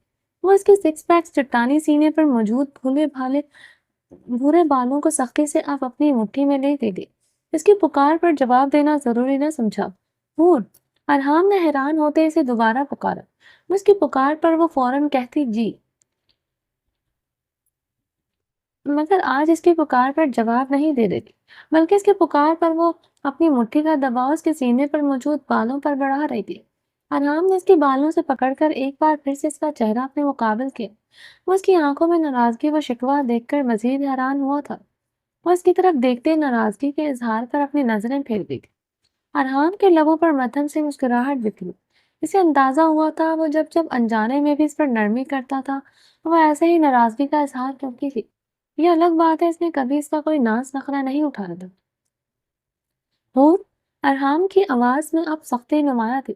وہ اس کے سکس پیک چٹانی سینے پر موجود بھورے بالوں کو سختی سے اب اپنی مٹھی میں لے دی۔ اس کی پکار پر جواب دینا ضروری نہ سمجھا۔ حور! ارحام نے حیران ہوتے اسے دوبارہ پکارا۔ اس کی پکار پر وہ فوراً کہتی جی، مگر آج اس کی پکار پر جواب نہیں دے دیتی، بلکہ اس کی پکار پر وہ اپنی مٹھی کا دباؤ اس کے سینے پر موجود بالوں پر بڑھا رہی تھی۔ ارحام نے اس کی بالوں سے پکڑ کر ایک بار پھر سے اس کا چہرہ اپنے مقابل کیا۔ وہ اس کی آنکھوں میں ناراضگی و شکوہ دیکھ کر مزید حیران ہوا تھا۔ وہ اس کی طرف دیکھتے ناراضگی کے اظہار پر اپنی نظریں پھیر دی تھی۔ ارحام کے لبوں پر مدھم سے مسکراہٹ بکھری۔ اسے اندازہ ہوا تھا وہ جب جب انجانے میں بھی اس پر نرمی کرتا تھا وہ ایسے ہی ناراضگی کا اظہار کرتی تھی۔ یہ الگ بات ہے اس نے کبھی اس کا کوئی ناز نخرا نہیں اٹھایا تھا۔ حور، ارحام کی آواز میں اب سختی نمایاں تھی۔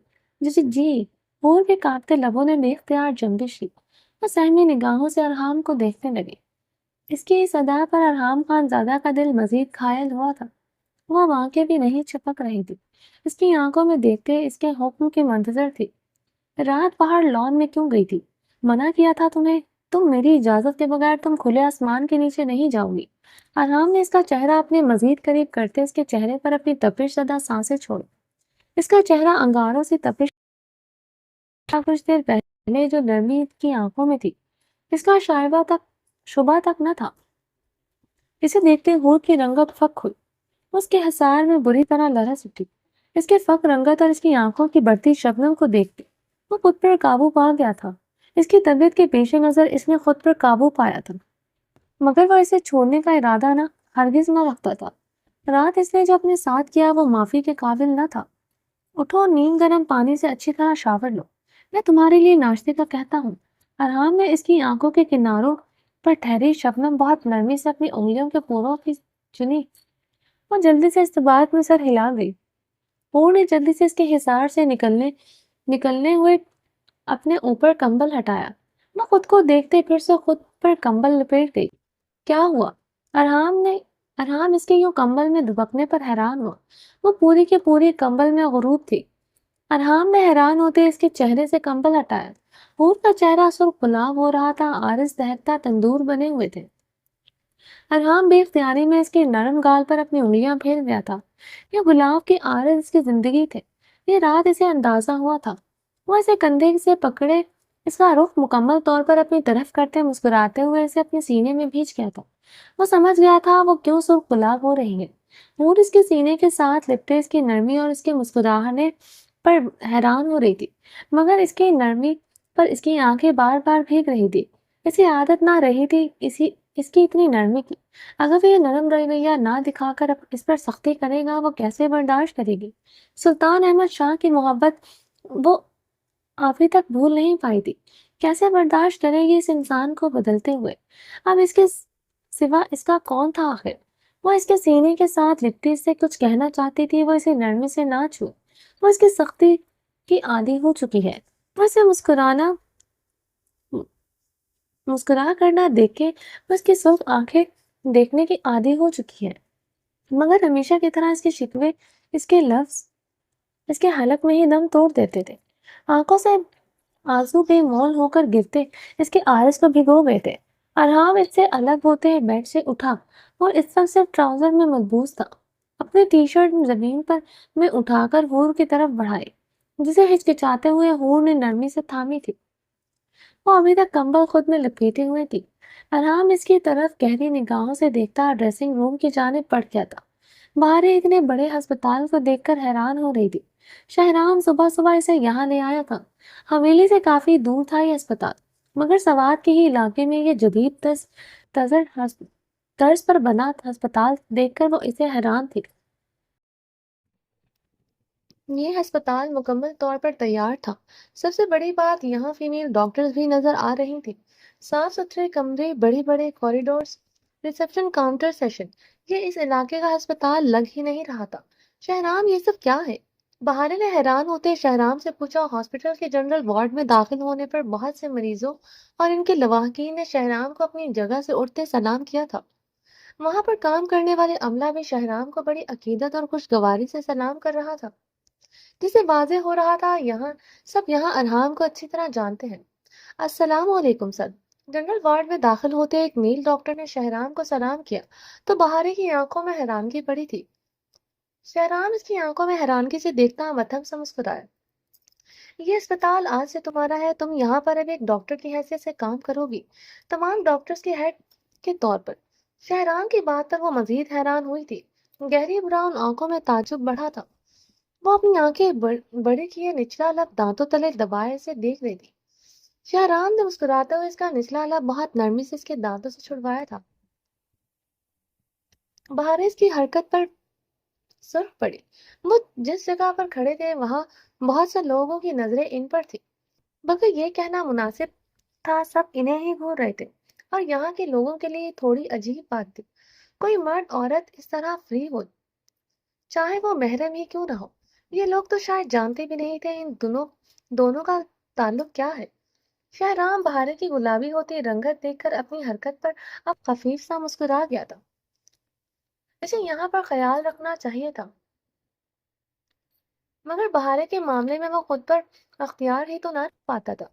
جی۔ حور کے کانپتے لبوں نے بے اختیار جنبش لی۔ وہ سہمی نگاہوں سے ارحام کو دیکھنے لگی۔ اس کی اس ادا پر ارحام خان زادہ کا دل مزید گھائل ہوا تھا۔ وہ آنکھیں بھی نہیں چھپک رہی تھی۔ اس کی آنکھوں میں دیکھتے اس کے حکم کی منتظر تھی۔ رات باہر لان میں کیوں گئی تھی؟ منع کیا تھا تمہیں؟ تم میری اجازت کے بغیر تم کھلے آسمان کے نیچے نہیں جاؤ گی۔ ارحام نے اس کا چہرہ اپنے مزید قریب کرتے اس کے چہرے پر اپنی تپش زدہ سانسیں چھوڑی۔ اس کا چہرہ انگاروں سے تپش کچھ دیر پہلے جو نرمی کی آنکھوں میں تھی اس کا شبہ تک نہ تھا۔ اسے دیکھتے حور کی رنگت پھک ہوئی۔ اس کے حصار میں بری طرح لرز اٹھی۔ اس کے فک رنگت اور اس کی آنکھوں کی بڑھتی شبنم کو دیکھتے وہ خود پر قابو پا گیا تھا۔ اس کی طبیعت کے پیش نظر اس نے خود پر قابو پایا تھا، مگر وہ اسے چھوڑنے کا ارادہ ہرگز نہ رکھتا تھا۔ رات اس نے جو اپنے ساتھ کیا وہ معافی کے قابل نہ تھا۔ اٹھو اور نیم گرم پانی سے اچھی طرح شاور لو، میں تمہارے لیے ناشتے کا کہتا ہوں۔ ارحام نے اس کی آنکھوں کے کناروں پر ٹھہری شبنم بہت نرمی سے اپنی انگلیوں کے پوروں کی چنی۔ وہ جلدی سے استباعت میں سر ہلا گئی۔ حور نے جلدی سے اس کے حصار سے نکلنے ہوئے اپنے اوپر کمبل ہٹایا۔ وہ خود کو دیکھتے پھر سے خود پر کمبل لپیٹ گئی۔ کیا ہوا؟ ارحام اس کے یوں کمبل میں دبکنے پر حیران ہوا۔ وہ پوری کی پوری کمبل میں غروب تھی۔ ارحام نے حیران ہوتے اس کے چہرے سے کمبل ہٹایا۔ حور کا چہرہ سرخ گلاب ہو رہا تھا، آرز دہکتا تندور بنے ہوئے تھے۔ ارحام بے اختیاری میں اس کے نرم گال پر اپنی انگلیاں پھیر گیا تھا۔ یہ گلاب کے آرز اس کی زندگی تھے۔ یہ رات اسے اندازہ ہوا تھا۔ وہ اسے کندھے سے پکڑے اس کا رخ مکمل طور پر اپنی طرف کرتے مسکراتے ہوئے اسے اپنے سینے میں بھیج گیا تھا۔ وہ سمجھ گیا تھا وہ کیوں سرخ گلاب ہو رہی ہے۔ حور اس کے سینے کے ساتھ لپٹے اس کی نرمی اور اس کے مسکراہنے پر حیران ہو رہی تھی، مگر اس کی نرمی پر اس کی آنکھیں بار بار بھیگ رہی تھی۔ اسے عادت نہ رہی تھی اس کی اتنی نرمی کی۔ اگر وہ یہ نرم رویہ نہ دکھا کر اس پر سختی کرے گا وہ کیسے برداشت کرے گی؟ سلطان احمد شاہ کی محبت وہ ابھی تک بھول نہیں پائی تھی، کیسے برداشت کرے گی اس انسان کو بدلتے ہوئے؟ اب اس کے سوا اس کا کون تھا آخر؟ وہ اس کے سینے کے ساتھ لپٹی سے کچھ کہنا چاہتی تھی، وہ اسے نرمی سے نہ چھو، وہ اس کی سختی کی عادی ہو چکی ہے۔ وہ اسے مسکرا کرنا دیکھ کے اس کی سرخ آنکھیں دیکھنے کی عادی ہو چکی ہے، مگر ہمیشہ کی طرح اس کے شکوے اس کے لفظ اس کے حلق میں ہی دم توڑ دیتے تھے۔ آنکھوں سے آنسو بے مول ہو کر گرتے اس کے آرز کو بھگو گئے تھے۔ ارحام اس سے الگ ہوتے بیڈ سے اٹھا اور اس وقت صرف ٹراؤزر میں ملبوس تھا۔ اپنے ٹی شرٹ زمین پر میں اٹھا کر حور کی طرف بڑھائی، جسے ہچکچاتے ہوئے حور نے نرمی سے تھامی تھی۔ وہ ابھی تک کمبل خود میں لپیٹے ہوئے تھی۔ ارحام اس کی طرف گہری نگاہوں سے دیکھتا ڈریسنگ روم کی جانب بڑھ گیا تھا۔ باہر اتنے بڑے ہسپتال کو دیکھ کر حیران ہو رہی تھی۔ شہرام صبح صبح اسے یہاں لے آیا تھا۔ حویلی سے کافی دور تھا یہ ہسپتال، مگر سوات کے ہی علاقے میں یہ جدید طرز پر بنا ہسپتال دیکھ کر وہ اسے حیران تھی۔ یہ ہسپتال مکمل طور پر تیار تھا۔ سب سے بڑی بات یہاں فیمیل ڈاکٹرز بھی نظر آ رہی تھی۔ صاف ستھرے کمرے، بڑے بڑے کوریڈورز، ریسیپشن کاؤنٹر سیشن، یہ اس علاقے کا ہسپتال لگ ہی نہیں رہا تھا۔ شہرام یہ سب کیا ہے؟ بہارے نے حیران ہوتے شہرام سے پوچھا۔ ہاسپٹل کے جنرل وارڈ میں داخل ہونے پر بہت سے مریضوں اور ان کے لواحقین نے شہرام کو اپنی جگہ سے اٹھتے سلام کیا تھا۔ وہاں پر کام کرنے والے عملہ بھی شہرام کو بڑی عقیدت اور خوشگواری سے سلام کر رہا تھا، جسے واضح ہو رہا تھا سب یہاں ارحام کو اچھی طرح جانتے ہیں۔ السلام علیکم سر۔ جنرل وارڈ میں داخل ہوتے ایک میل ڈاکٹر نے شہرام کو سلام کیا تو بہارے کی آنکھوں میں حیرانگی پڑی تھی۔ شہرام اس کی آنکھوں میں حیرانگی سے دیکھتا مدھم سے مسکرایا۔ یہ اسپتال آج سے تمہارا ہے، تم یہاں پر اب ایک ڈاکٹر کی حیثیت سے کام کرو گی، تمام ڈاکٹرز کے ہیڈ کے طور پر۔ شہرام کی بات پر وہ مزید حیران ہوئی تھی۔ گہری براؤن آنکھوں میں تعجب بڑھا تھا۔ وہ اپنی آنکھیں بڑے کیے نچلا لب دانتوں تلے دبائے سے دیکھ رہی تھی۔ شہرام نے مسکراتے ہوئے اس کا نچلا لب بہت نرمی سے اس کے دانتوں سے چھڑوایا تھا۔ بہارے اس کی حرکت پر سرخ پڑی۔ وہ جس جگہ پر کھڑے تھے وہاں بہت سے لوگوں کی نظریں ان پر تھی، مگر یہ کہنا مناسب تھا سب انہیں ہی گھور رہے تھے، اور یہاں کے لوگوں کے لیے تھوڑی عجیب بات تھی کوئی مرد عورت اس طرح فری ہو، چاہے وہ محرم ہی کیوں نہ ہو۔ یہ لوگ تو شاید جانتے بھی نہیں تھے ان دونوں کا تعلق کیا ہے۔ شہرام بہارے کی گلابی ہوتی رنگت دیکھ کر اپنی حرکت پر اب خفیف سا مسکرا گیا تھا۔ اسے یہاں پر خیال رکھنا چاہیے تھا، مگر بہارے کے معاملے میں وہ خود پر اختیار ہی تو نہ رکھ پاتا تھا۔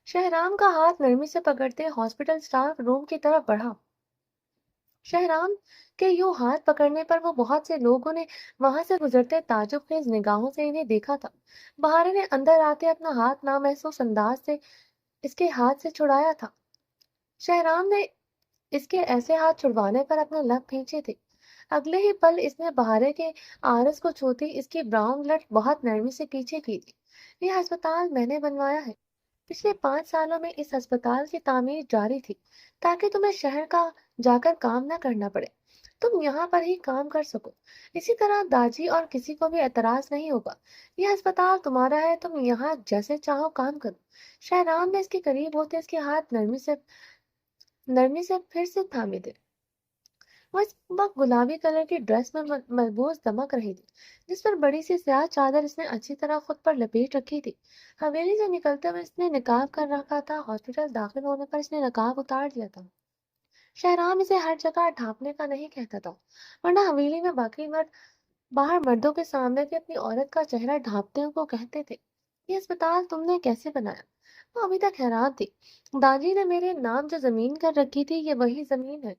شہرام کا ہاتھ نرمی سے پکڑتے ہاسپٹل سٹاف روم کی طرف بڑھا۔ شہرام کے یوں ہاتھ پکڑنے پر وہ بہت سے لوگوں نے وہاں سے گزرتے تعجب خیز نگاہوں سے انہیں دیکھا تھا۔ بہارے نے اندر آتے اپنا ہاتھ نامحسوس انداز سے اس کے ہاتھ سے چھڑایا تھا۔ شہرام نے اس کے ایسے ہاتھ چھڑوانے پر اپنے لب کھینچے تھے۔ اگلے ہی پل اس نے بہارے کے آرس کو چھوتی اس کی براؤن لٹ بہت نرمی سے پیچھے کی تھی۔ یہ ہسپتال میں نے بنوایا ہے۔ پچھلے 5 سالوں میں اس ہسپتال کی تعمیر جاری تھی تاکہ تمہیں شہر کا جا کر کام نہ کرنا پڑے، تم یہاں پر ہی کام کر سکو۔ اسی طرح داجی اور کسی کو بھی اعتراض نہیں ہوگا۔ یہ ہسپتال تمہارا ہے، تم یہاں جیسے چاہو کام کرو۔ شہرام نے اس کے قریب ہوتے اس کے ہاتھ نرمی سے پھر سے تھامے تھے۔ وہ اس وقت گلابی کلر کی ڈریس میں ملبوس دمک رہی تھی، جس پر بڑی سی سیاہ چادر اس نے اچھی طرح خود پر لپیٹ رکھی تھی۔ حویلی سے نکلتے ہوئے اس نے نقاب کر رکھا تھا، ہاسپٹل داخل ہونے پر اس نے نقاب اتار دیا تھا۔ شہرام اسے ہر جگہ ڈھانپنے کا نہیں کہتا تھا، ورنہ حویلی میں باقی مرد باہر مردوں کے سامنے بھی اپنی عورت کا چہرہ ڈھانپتے کو کہتے تھے۔ یہ اسپتال تم نے کیسے بنایا؟ وہ ابھی تک حیران تھی۔ داجی نے میرے نام جو زمین کر رکھی تھی یہ وہی زمین ہے۔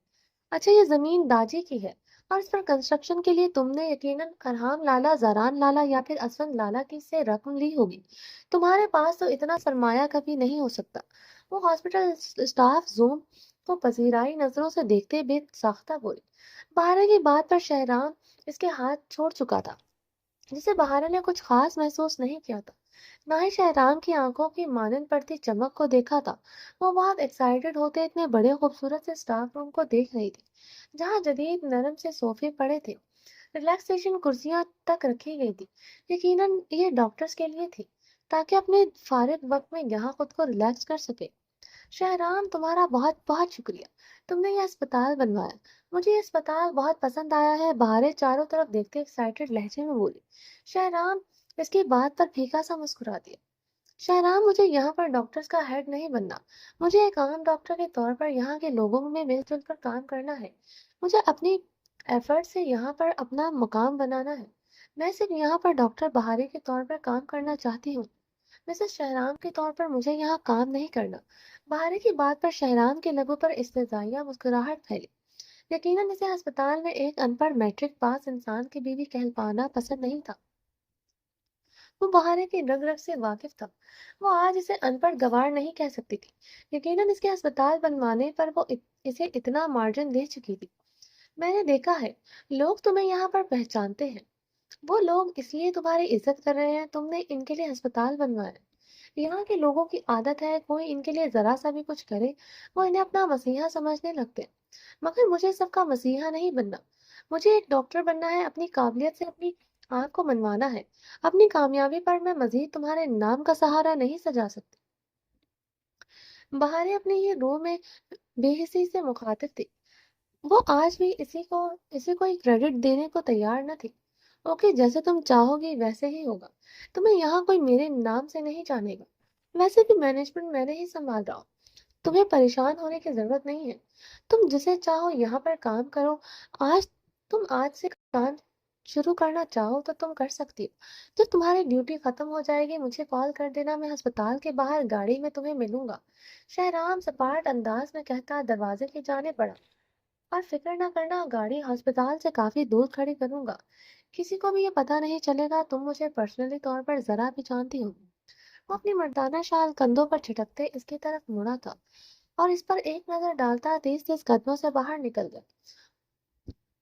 اچھا، یہ زمین داجی کی ہے اور اس پر کنسٹرکشن کے لیے تم نے یقیناً ارحام لالا، زاران لالا یا پھر اسفند لالا کی سے رقم لی ہوگی۔ تمہارے پاس تو اتنا سرمایہ کبھی نہیں ہو سکتا۔ وہ ہاسپٹل اسٹاف زوم کو پذیرائی نظروں سے دیکھتے بے ساختہ بولے۔ بہارے کی بات پر شہرام اس کے ہاتھ چھوڑ چکا تھا، جسے بہارے نے کچھ خاص محسوس نہیں کیا تھا، نہ ہی شہرام کی آنکھوں کی مانند پڑتی چمک کو دیکھا تھا۔ وہ بہت ایکسائٹڈ ہوتے اتنے بڑے خوبصورت سے اسٹاف روم کو دیکھ رہی تھی، جہاں جدید نرم سے صوفے پڑے تھے، ریلیکسیشن کرسیاں تک رکھی گئی تھی۔ یقیناً یہ ڈاکٹرز کے لیے تھی تاکہ اپنے فارغ وقت میں یہاں خود کو ریلیکس کر سکے۔ شہرام، تمہارا بہت بہت شکریہ، تم نے یہ اسپتال بنوایا، مجھے یہ اسپتال بہت پسند آیا ہے۔ بہارے چاروں طرف دیکھتے ایکسائٹڈ لہجے میں بولی۔ شہرام اس کی بات پر پھیکا سا مسکرا دیا۔ شہرام، مجھے یہاں پر ڈاکٹرز کا ہیڈ نہیں بننا، مجھے ایک عام ڈاکٹر کے طور پر یہاں کے لوگوں میں مل جل کر کام کرنا ہے۔ مجھے اپنی ایفرٹ سے یہاں پر اپنا مقام بنانا ہے۔ میں صرف یہاں پر ڈاکٹر بہارے کے طور پر کام کرنا چاہتی ہوں، مسز شہرام کے طور پر مجھے یہاں کام نہیں کرنا۔ بہارے کی بات پر شہرام کے لبوں پر استہزائیہ مسکراہٹ پھیلی۔ یقیناً اسے ہسپتال میں ایک ان پڑھ میٹرک پاس انسان کی بیوی کہلوانا پسند نہیں تھا۔ وہ بہارے کی رگ رگ سے واقف تھا، وہ آج اسے ان پڑھ گوار نہیں کہہ سکتی تھی۔ یقیناً اس کے ہسپتال بنوانے پر وہ اسے اتنا مارجن دے چکی تھی۔ میں نے دیکھا ہے، لوگ تمہیں یہاں پر پہچانتے ہیں، وہ لوگ اس لیے تمہاری عزت کر رہے ہیں، تم نے ان کے لیے ہسپتال بنوایا۔ یہاں کے لوگوں کی عادت ہے کوئی ان کے لیے ذرا سا بھی کچھ کرے وہ انہیں اپنا مسیحا سمجھنے لگتے ہیں، مگر مجھے سب کا مسیحا نہیں بننا۔ مجھے ایک ڈاکٹر بننا ہے، اپنی قابلیت سے اپنی آنکھ کو منوانا ہے۔ اپنی کامیابی پر میں مزید تمہارے نام کا سہارا نہیں سجا سکتی۔ بہارے اپنی ہی روح میں بے حسی سے مخاطب تھی، وہ آج بھی اسے کوئی کریڈٹ دینے کو تیار نہ تھی۔ اوکے، جیسے تم چاہو گی ویسے ہی ہوگا، تمہیں یہاں کوئی میرے نام سے نہیں جانے گا، ویسے بھی مینجمنٹ میں نے ہی سنبھال رہا ہوں، تمہیں پریشان ہونے کی ضرورت نہیں ہے۔ تم جسے چاہو یہاں پر کام کرو، آج سے کام شروع کرنا چاہو تو تم کر سکتی ہو۔ جب تمہاری ڈیوٹی ختم ہو جائے گی مجھے کال کر دینا، میں ہسپتال کے باہر گاڑی میں تمہیں ملوں گا۔ شہرام سپاٹ انداز میں کہتا دروازے کی جانب بڑھا، اور فکر نہ کرنا، گاڑی ہسپتال سے کافی دور کھڑی کروں گا، کسی کو بھی یہ پتہ نہیں چلے گا، تم مجھے پرسنلی طور پر ذرا بھی جانتی ہو۔ وہ اپنی مردانہ شال کندھوں پر چھٹکتے اس کی طرف مڑا تھا اور اس پر ایک نظر ڈالتا تیز تیز قدموں سے باہر نکل گیا۔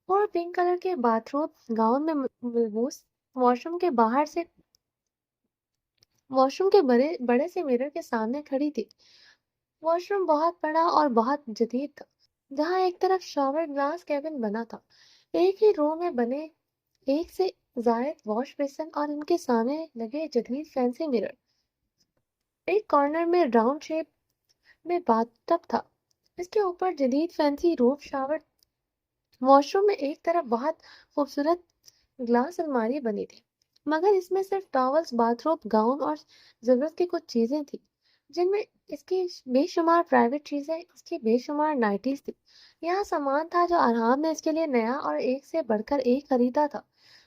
اور پنک کلر کے باتھ روم گاؤن میں ملبوس واش روم کے باہر سے واش روم کے بڑے سے میرر کے سامنے کھڑی تھی۔ واش روم بہت بڑا اور بہت جدید تھا، جہاں ایک طرف شاور گلاس کیبن بنا تھا، ایک ہی رو میں بنے ایک سے زائد واش بیسن اور ان کے سامنے لگے جدید فینسی مرر. ایک کارنر میں راؤنڈ شیپ میں باتھ ٹب تھا. اس کے اوپر جدید فینسی روف شاور. واش روم میں ایک طرف بہت خوبصورت گلاس الماری بنی تھی، مگر اس میں صرف ٹاولز، باتھ روب، گاؤن اور ضرورت کی کچھ چیزیں تھیں، جن میں اس کی بے شمار پرائیویٹ چیزیں، اس کی بے شمار نائٹیز تھی. یہاں سامان تھا جو آرام نے اس کے لیے نیا اور ایک سے بڑھ کر ایک خریدا تھا.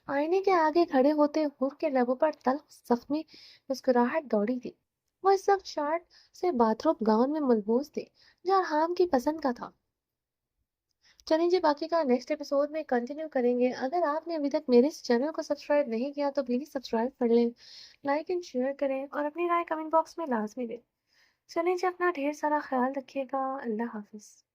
آئینے کے آگے کھڑے ہوتے حور کے لبوں پر تلخ زخمی مسکراہٹ دوڑی تھی. وہ اس وقت شارٹ سے باتھ روب گاؤن میں ملبوس تھی جو ارحام کی پسند کا تھا. چلیں جی، باقی کا نیکسٹ ایپیسوڈ میں کنٹینیو کریں گے. اگر آپ نے ابھی تک میرے اس چینل کو سبسکرائب نہیں کیا تو پلیز سبسکرائب کر لیں، لائک اینڈ شیئر کریں اور اپنی رائے کمنٹ باکس میں لازمی دیں. چلیں جی، اپنا ڈھیر سارا خیال رکھیے گا. اللہ حافظ.